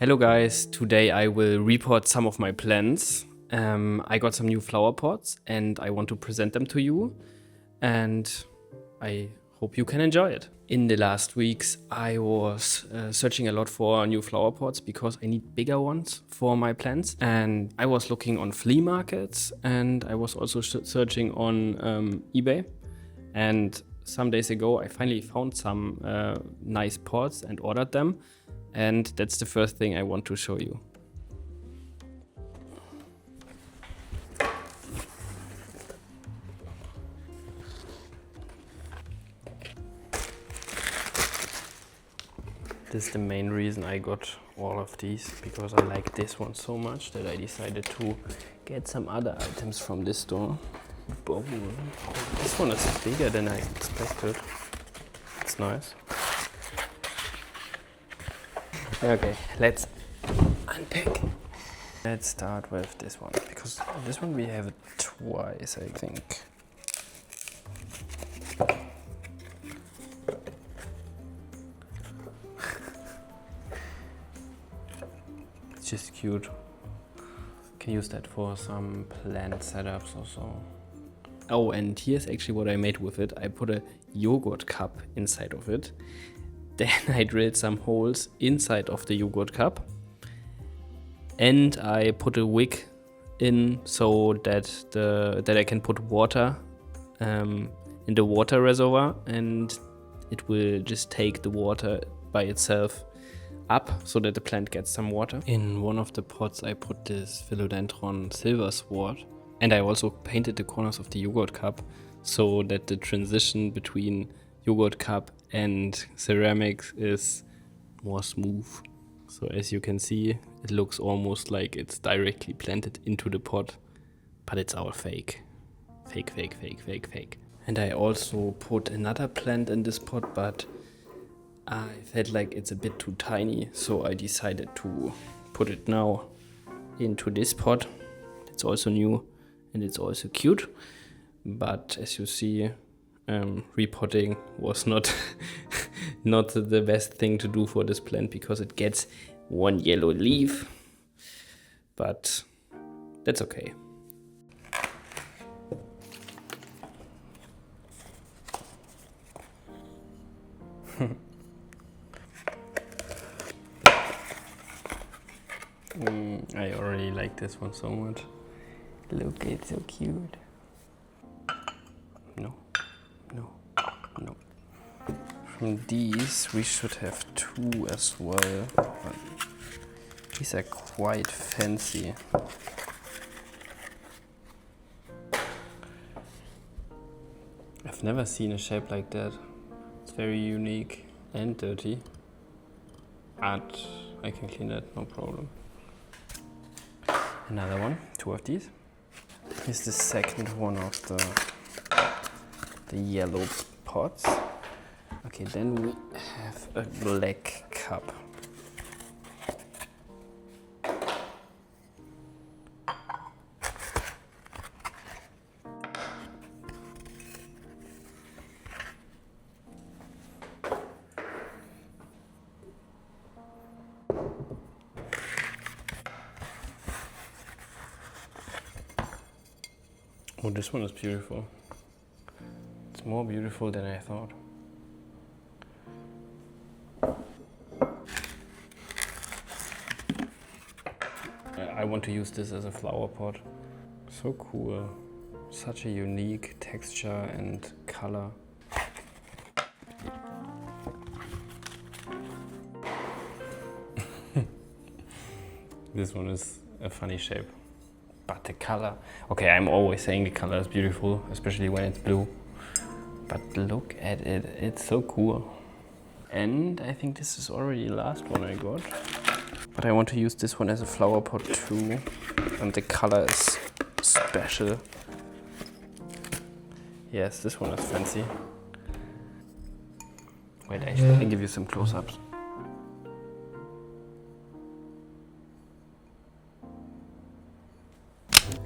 Hello guys, today I will report some of my plants. I got some new flower pots and I want to present them to you, and I hope you can enjoy it. In the last weeks I was searching a lot for new flower pots because I need bigger ones for my plants, and I was looking on flea markets and I was also searching on eBay, and some days ago I finally found some nice pots and ordered them. And that's the first thing I want to show you. This is the main reason I got all of these, because I like this one so much that I decided to get some other items from this store. Bowl. Oh, this one is bigger than I expected. It's nice. Okay, let's unpack. Let's start with this one, because this one we have it twice, I think. It's just cute. Can use that for some plant setups or so. Oh, and here's actually what I made with it. I put a yogurt cup inside of it. Then I drilled some holes inside of the yogurt cup, and I put a wick in so that I can put water in the water reservoir, and it will just take the water by itself up so that the plant gets some water. In one of the pots I put this philodendron silver sword, and I also painted the corners of the yogurt cup so that the transition between yogurt cup and ceramics is more smooth. So as you can see, it looks almost like it's directly planted into the pot, but it's all fake. Fake. And I also put another plant in this pot, but I felt like it's a bit too tiny, so I decided to put it now into this pot. It's also new and it's also cute, but as you see, repotting was not not the best thing to do for this plant, because it gets one yellow leaf, but that's okay. I already like this one so much. Look, it's so cute. No. From these we should have two as well, but these are quite fancy. I've never seen a shape like that. It's very unique and dirty, but I can clean that, no problem. Another one, two of these. Here's the second one of the yellow pots. Okay, then we have a black cup. Oh, this one is beautiful. It's more beautiful than I thought. I want to use this as a flower pot. So cool. Such a unique texture and color. This one is a funny shape. But the color, okay, I'm always saying the color is beautiful, especially when it's blue. But look at it, it's so cool. And I think this is already the last one I got. But I want to use this one as a flower pot too. And the color is special. Yes, this one is fancy. Wait, actually, let me give you some close-ups.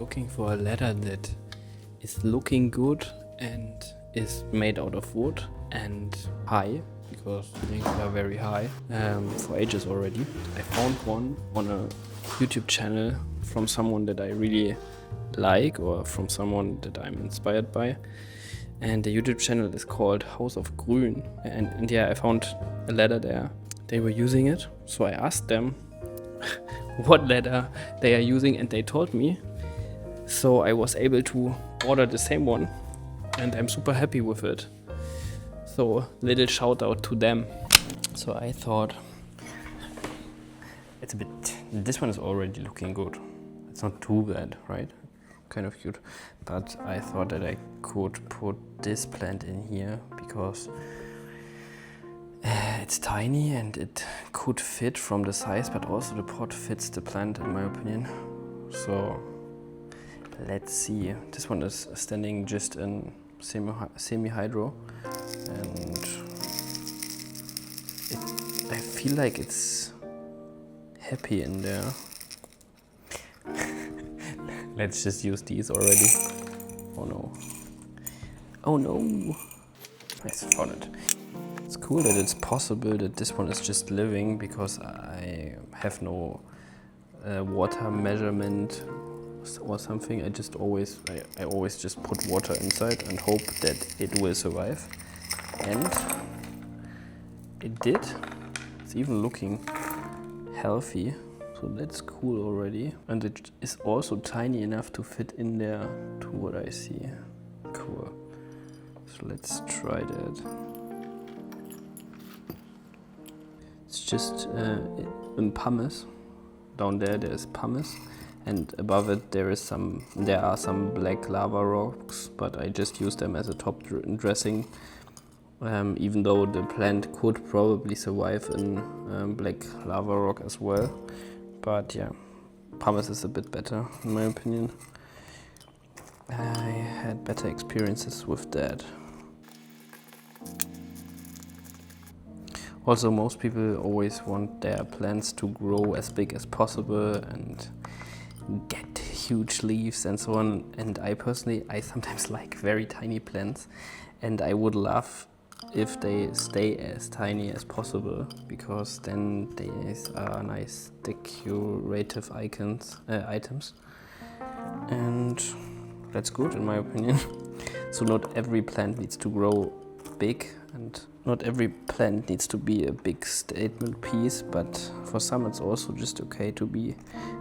Looking for a ladder that is looking good and is made out of wood and high, because they are very high for ages already. I found one on a YouTube channel from someone that I really like, or from someone that I'm inspired by. And the YouTube channel is called House of Grün. And yeah, I found a ladder there. They were using it, so I asked them what ladder they are using, and they told me. So I was able to order the same one, and I'm super happy with it. So little shout out to them. So I thought it's a bit, this one is already looking good. It's not too bad, right? Kind of cute. But I thought that I could put this plant in here because it's tiny and it could fit from the size, but also the pot fits the plant in my opinion. So let's see. This one is standing just in semi-hydro, and I feel like it's happy in there. Let's just use these already. Oh no. Oh no. I found it. It's cool that it's possible that this one is just living, because I have no water measurement or something. I always just put water inside and hope that it will survive. And it did. It's even looking healthy. So that's cool already. And it is also tiny enough to fit in there to what I see. Cool. So let's try that. It's just in pumice. Down there's pumice, and above it there are some black lava rocks, but I just use them as a top dressing. Even though the plant could probably survive in black lava rock as well. But yeah, pumice is a bit better in my opinion. I had better experiences with that. Also, most people always want their plants to grow as big as possible and get huge leaves and so on. And I sometimes like very tiny plants, and I would love if they stay as tiny as possible, because then they are nice decorative items. And that's good in my opinion. So not every plant needs to grow big, and not every plant needs to be a big statement piece, but for some it's also just okay to be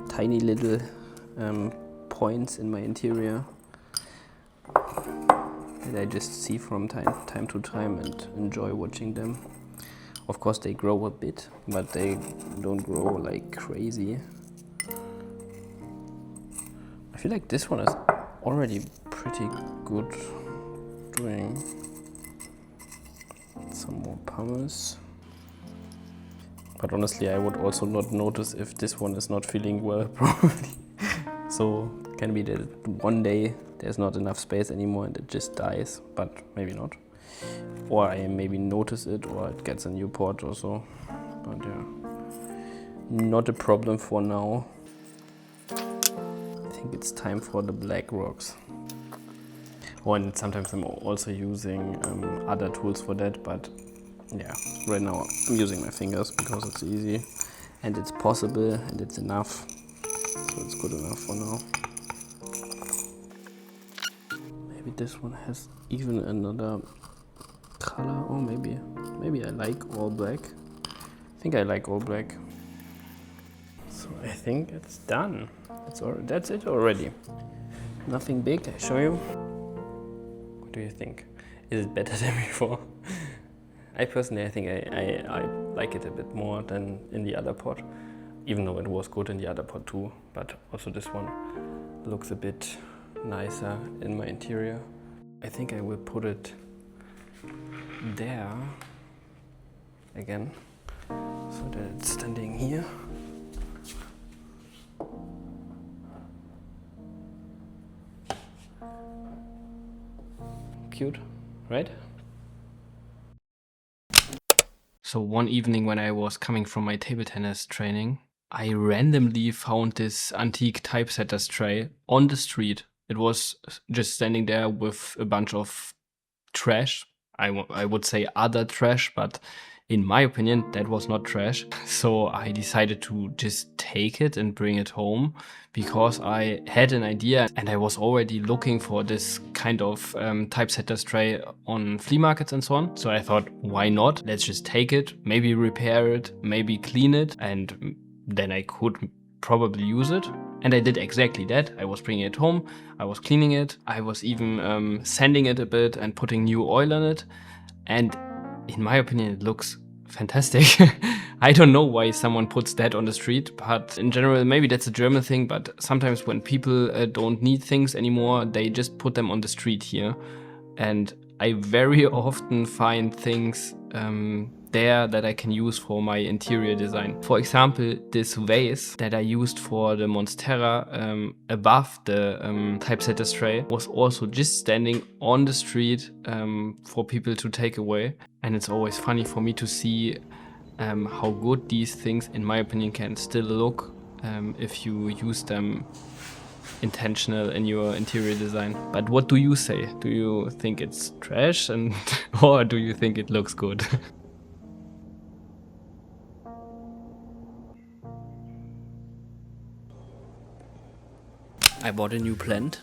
tiny little points in my interior that I just see from time to time and enjoy watching them. Of course they grow a bit, but they don't grow like crazy. I feel like this one is already pretty good doing. Some more pumice. But honestly, I would also not notice if this one is not feeling well, probably. So it can be that one day there's not enough space anymore and it just dies, but maybe not. Or I maybe notice it, or it gets a new pot or so. But yeah, not a problem for now. I think it's time for the black rocks. Oh, and sometimes I'm also using other tools for that, but yeah, right now I'm using my fingers because it's easy and it's possible and it's enough, so it's good enough for now. Maybe this one has even another color, or maybe I like all black. I think I like all black. So I think it's done. That's it already. Nothing big, I show you. What do you think? Is it better than before? I personally, I think I like it a bit more than in the other pot, even though it was good in the other pot too, but also this one looks a bit nicer in my interior. I think I will put it there again, so that it's standing here. Cute, right? So one evening when I was coming from my table tennis training, I randomly found this antique typesetters tray on the street. It was just standing there with a bunch of trash I would say other trash, but in my opinion, that was not trash. So I decided to just take it and bring it home because I had an idea and I was already looking for this kind of typesetter tray on flea markets and so on. So I thought, why not? Let's just take it, maybe repair it, maybe clean it, and then I could probably use it. And I did exactly that. I was bringing it home, I was cleaning it, I was even sanding it a bit and putting new oil on it. And in my opinion, it looks fantastic. I don't know why someone puts that on the street, but in general, maybe that's a German thing, but sometimes when people don't need things anymore, they just put them on the street here. And I very often find things there that I can use for my interior design. For example, this vase that I used for the Monstera above the typesetter tray was also just standing on the street for people to take away. And it's always funny for me to see how good these things, in my opinion, can still look if you use them intentional in your interior design. But what do you say? Do you think it's trash and or do you think it looks good? I bought a new plant.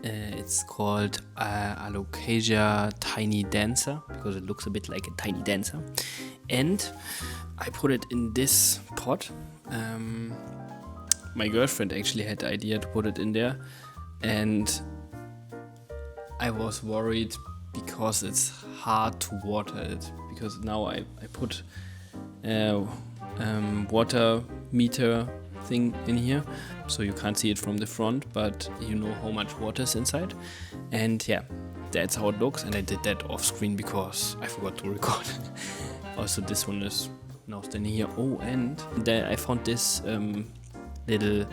It's called Alocasia Tiny Dancer because it looks a bit like a tiny dancer. And I put it in this pot. My girlfriend actually had the idea to put it in there. And I was worried because it's hard to water it. Because now I put water meter thing in here, so you can't see it from the front, but you know how much water is inside. And yeah, that's how it looks. And I did that off screen because I forgot to record. Also, this one is now standing here. Oh, and then I found this little,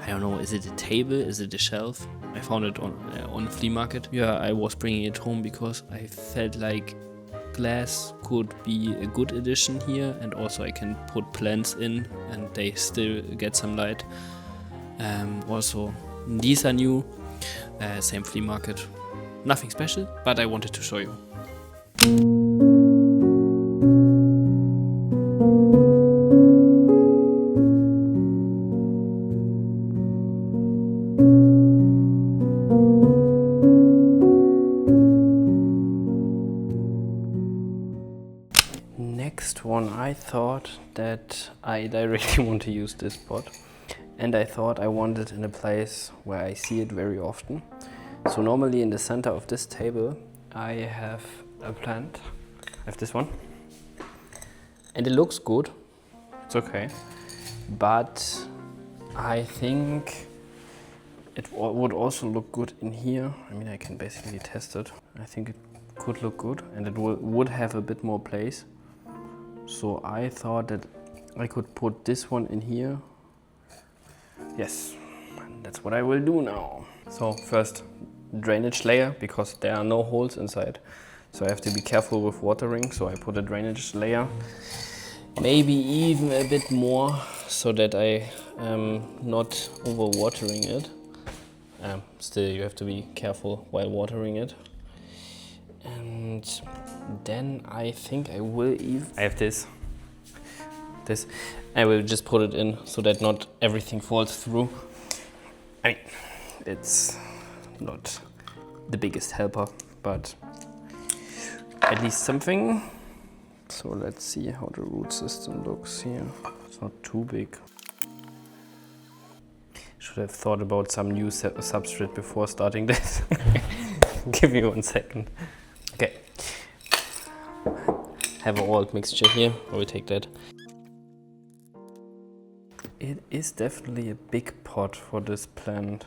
I don't know, is it a table, is it a shelf? I found it on a flea market. Yeah, I was bringing it home because I felt like glass could be a good addition here, and also I can put plants in and they still get some light. Also, these are new, same flea market, nothing special, but I wanted to show you. Next one, I thought that I directly want to use this pot, and I thought I want it in a place where I see it very often. So normally in the center of this table I have a plant. I have this one and it looks good, it's okay, but I think it would also look good in here. I mean, I can basically test it. I think it could look good and it would have a bit more place. So I thought that I could put this one in here. Yes, that's what I will do now. So first, drainage layer, because there are no holes inside. So I have to be careful with watering. So I put a drainage layer, maybe even a bit more, so that I am not over watering it. Still, you have to be careful while watering it. And then I think I will I have this. I will just put it in so that not everything falls through. I mean, it's not the biggest helper, but at least something. So let's see how the root system looks here. It's not too big. Should have thought about some new substrate before starting this. Give me 1 second. Okay. Have an old mixture here. I will take that. It is definitely a big pot for this plant.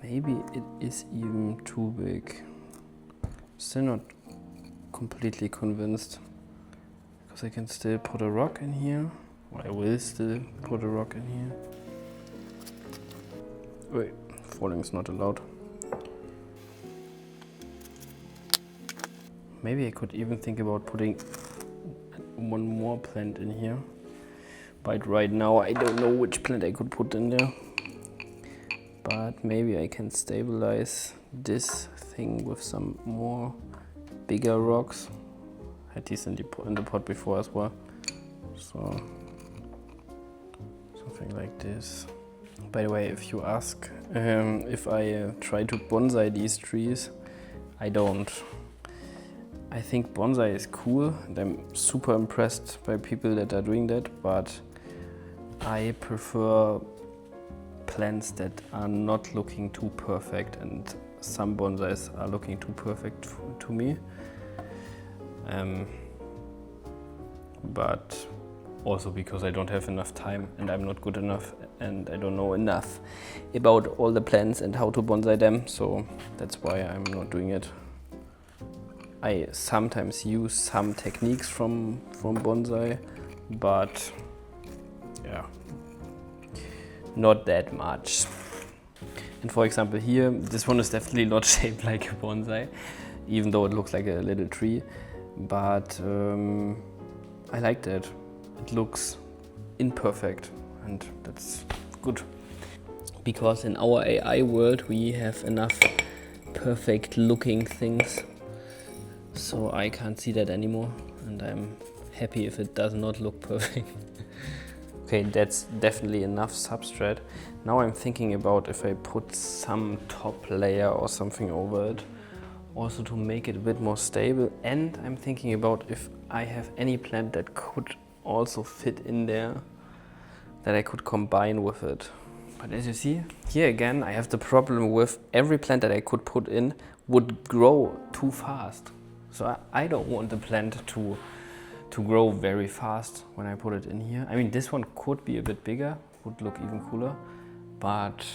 Maybe it is even too big. Still not completely convinced. Because I can still put a rock in here. Or I will still put a rock in here. Wait, falling is not allowed. Maybe I could even think about putting one more plant in here. But right now I don't know which plant I could put in there. But maybe I can stabilize this thing with some more bigger rocks. Had these in the pot before as well. So something like this. By the way, if you ask if I try to bonsai these trees, I don't. I think bonsai is cool and I'm super impressed by people that are doing that, but I prefer plants that are not looking too perfect, and some bonsais are looking too perfect to me. But also because I don't have enough time and I'm not good enough and I don't know enough about all the plants and how to bonsai them, so that's why I'm not doing it. I sometimes use some techniques from bonsai, but yeah, not that much. And for example here, this one is definitely not shaped like a bonsai, even though it looks like a little tree, but I like that. It looks imperfect and that's good. Because in our AI world we have enough perfect looking things, so I can't see that anymore and I'm happy if it does not look perfect. Okay, that's definitely enough substrate. Now I'm thinking about if I put some top layer or something over it, also to make it a bit more stable. And I'm thinking about if I have any plant that could also fit in there, that I could combine with it. But as you see, here again, I have the problem with every plant that I could put in would grow too fast. So I don't want the plant to grow very fast when I put it in here. I mean, this one could be a bit bigger, would look even cooler. But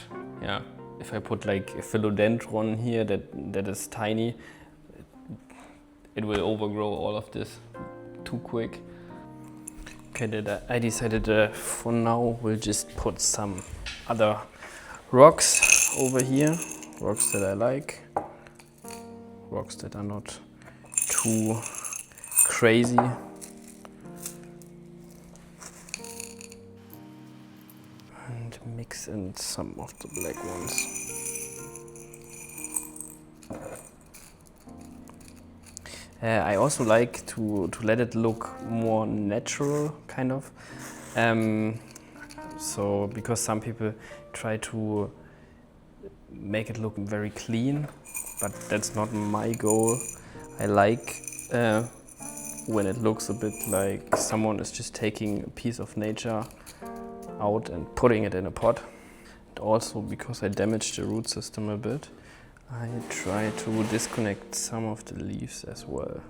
yeah, if I put like a philodendron here that is tiny, it will overgrow all of this too quick. Okay, I decided for now we'll just put some other rocks over here. Rocks that I like. Rocks that are not too crazy. And mix in some of the black ones. I also like to let it look more natural, kind of. So, because some people try to make it look very clean, but that's not my goal. I like when it looks a bit like someone is just taking a piece of nature out and putting it in a pot. And also because I damaged the root system a bit, I try to disconnect some of the leaves as well.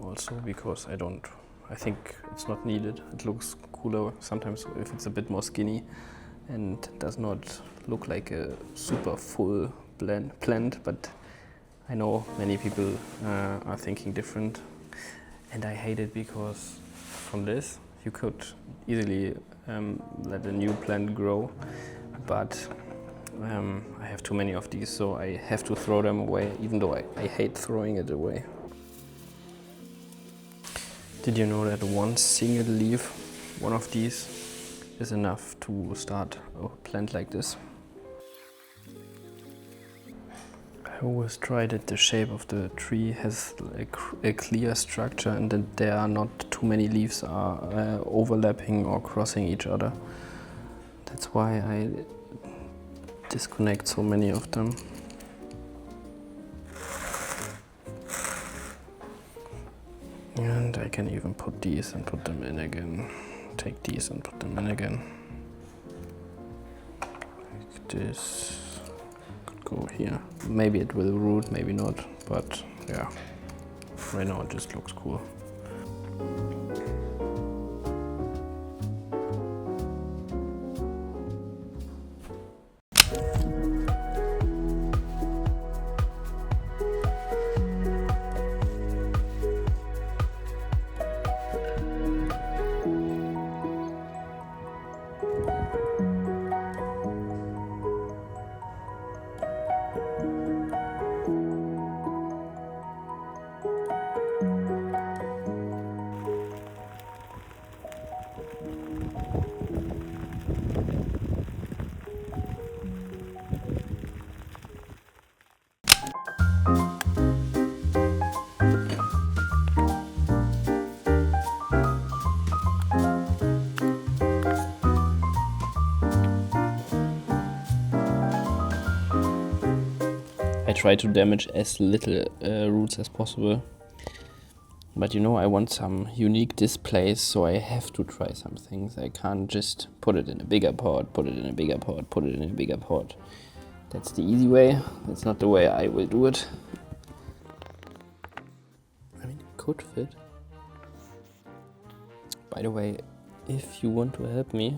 Also because I think it's not needed. It looks cooler sometimes if it's a bit more skinny and does not look like a super full plant, but I know many people are thinking different, and I hate it because from this you could easily let a new plant grow, but I have too many of these, so I have to throw them away, even though I hate throwing it away. Did you know that one single leaf, one of these, is enough to start a plant like this? I always try that the shape of the tree has a clear structure and that there are not too many leaves are overlapping or crossing each other. That's why I disconnect so many of them. And I can even put these and put them in again. Take these and put them in again. Like this. Could go here. Maybe it will root, maybe not, but yeah. Right now it just looks cool. I try to damage as little roots as possible. But you know, I want some unique displays, so I have to try some things. I can't just put it in a bigger pot, put it in a bigger pot, put it in a bigger pot. That's the easy way. That's not the way I will do it. I mean, it could fit. By the way, if you want to help me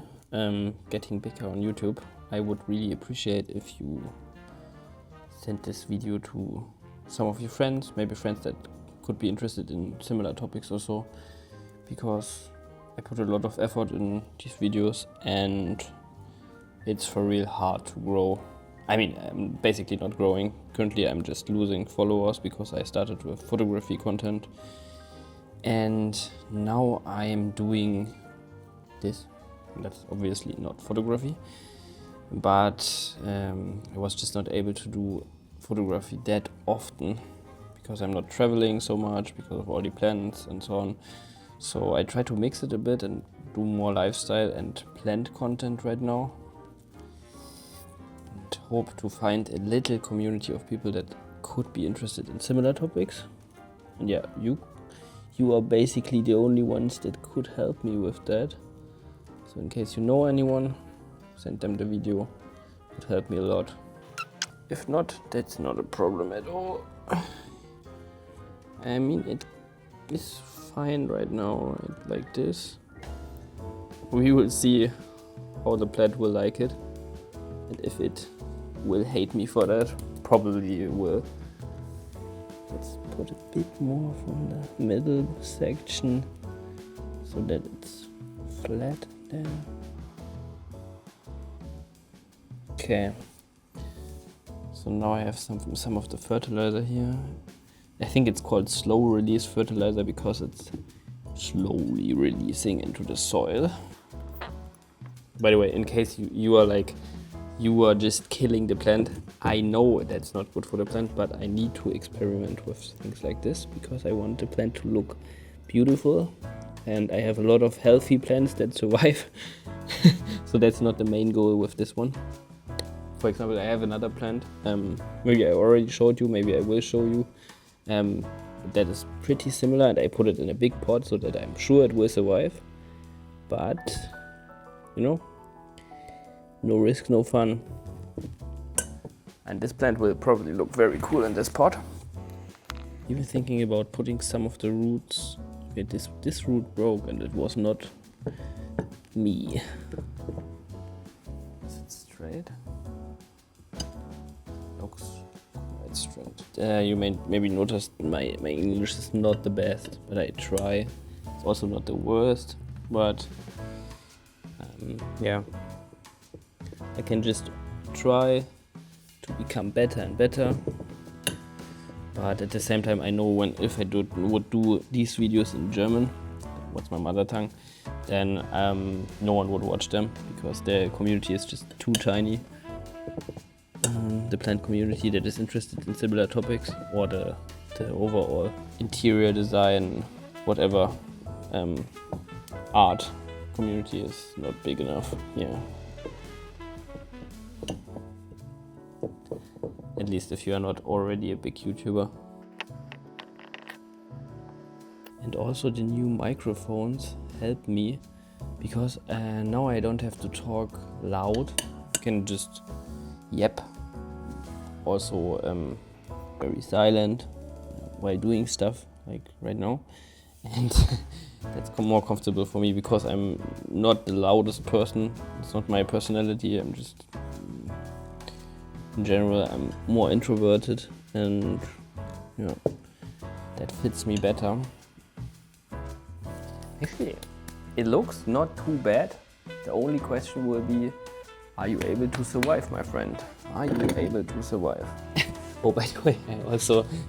getting bigger on YouTube, I would really appreciate if you send this video to some of your friends, maybe friends that could be interested in similar topics also, because I put a lot of effort in these videos and it's for real hard to grow. I mean, I'm basically not growing. Currently I'm just losing followers because I started with photography content, and now I am doing this. That's obviously not photography, but I was just not able to do photography that often because I'm not traveling so much because of all the plans and so on. So I try to mix it a bit and do more lifestyle and plant content right now, and hope to find a little community of people that could be interested in similar topics. And yeah, you are basically the only ones that could help me with that. So in case you know anyone, send them the video. It would help me a lot. If not, that's not a problem at all. I mean, it is fine right now, right? Like this. We will see how the plant will like it, and if it will hate me for that. Probably it will. Let's put a bit more from the middle section so that it's flat there. Okay. So now I have some of the fertilizer here. I think it's called slow release fertilizer because it's slowly releasing into the soil. By the way, in case you are like, you are just killing the plant, I know that's not good for the plant, but I need to experiment with things like this because I want the plant to look beautiful, and I have a lot of healthy plants that survive. So that's not the main goal with this one. For example, I have another plant, maybe I already showed you, maybe I will show you, that is pretty similar, and I put it in a big pot so that I'm sure it will survive. But, you know, no risk, no fun. And this plant will probably look very cool in this pot. Even thinking about putting some of the roots, okay, this root broke and it was not me. Is it straight? Looks quite straight. You may maybe noticed my English is not the best, but I try. It's also not the worst, but yeah, I can just try to become better and better. But at the same time, I know if I would do these videos in German, what's my mother tongue, then no one would watch them because the community is just too tiny. The plant community that is interested in similar topics, or the overall interior design, whatever, art community is not big enough. Yeah. At least if you are not already a big YouTuber. And also the new microphones help me because now I don't have to talk loud. I can just yep. Also very silent while doing stuff like right now, and that's more comfortable for me because I'm not the loudest person. It's not my personality. I'm just in general I'm more introverted, and you know, that fits me better. Actually, it looks not too bad. The only question will be, are you able to survive, my friend? Are you able to survive? Oh, by the way,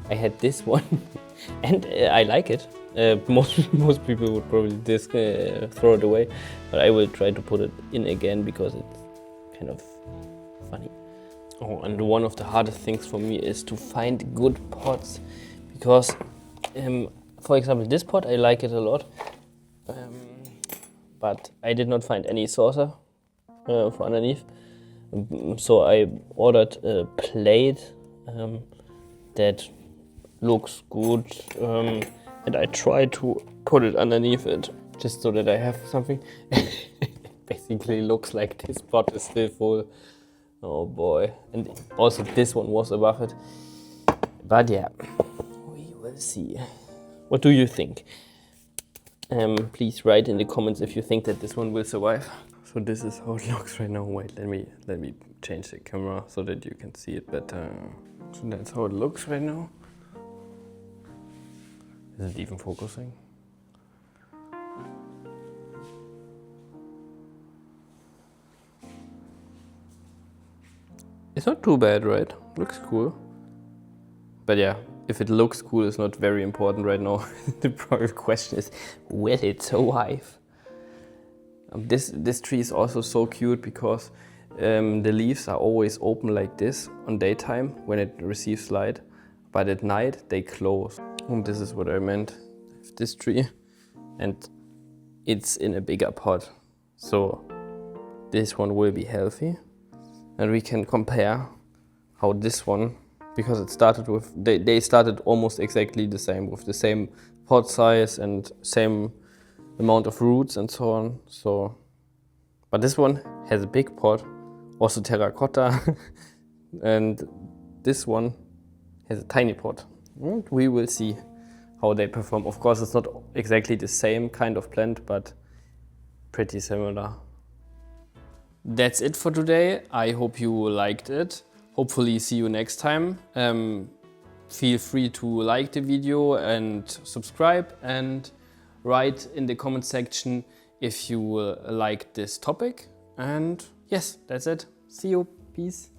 I had this one, and I like it. Most people would probably throw it away, but I will try to put it in again because it's kind of funny. Oh, and one of the hardest things for me is to find good pots, because, for example, this pot I like it a lot, but I did not find any saucer for underneath. So I ordered a plate that looks good, and I try to put it underneath it just so that I have something. Basically looks like this pot is still full. Oh boy. And also this one was above it. But yeah, we will see. What do you think? Please write in the comments if you think that this one will survive. So this is how it looks right now. Wait, let me change the camera so that you can see it better. So that's how it looks right now. Is it even focusing? It's not too bad, right? Looks cool. But yeah, if it looks cool is not very important right now. The real question is, will it survive? This tree is also so cute because the leaves are always open like this on daytime when it receives light, but at night they close. And this is what I meant with this tree, and it's in a bigger pot, so this one will be healthy, and we can compare how this one, because it started with, they started almost exactly the same, with the same pot size and same amount of roots and so on. So, but this one has a big pot, also terracotta, and this one has a tiny pot. And we will see how they perform. Of course, it's not exactly the same kind of plant, but pretty similar. That's it for today. I hope you liked it. Hopefully see you next time. Feel free to like the video and subscribe, and write in the comment section if you like this topic. And yes, that's it. See you. Peace.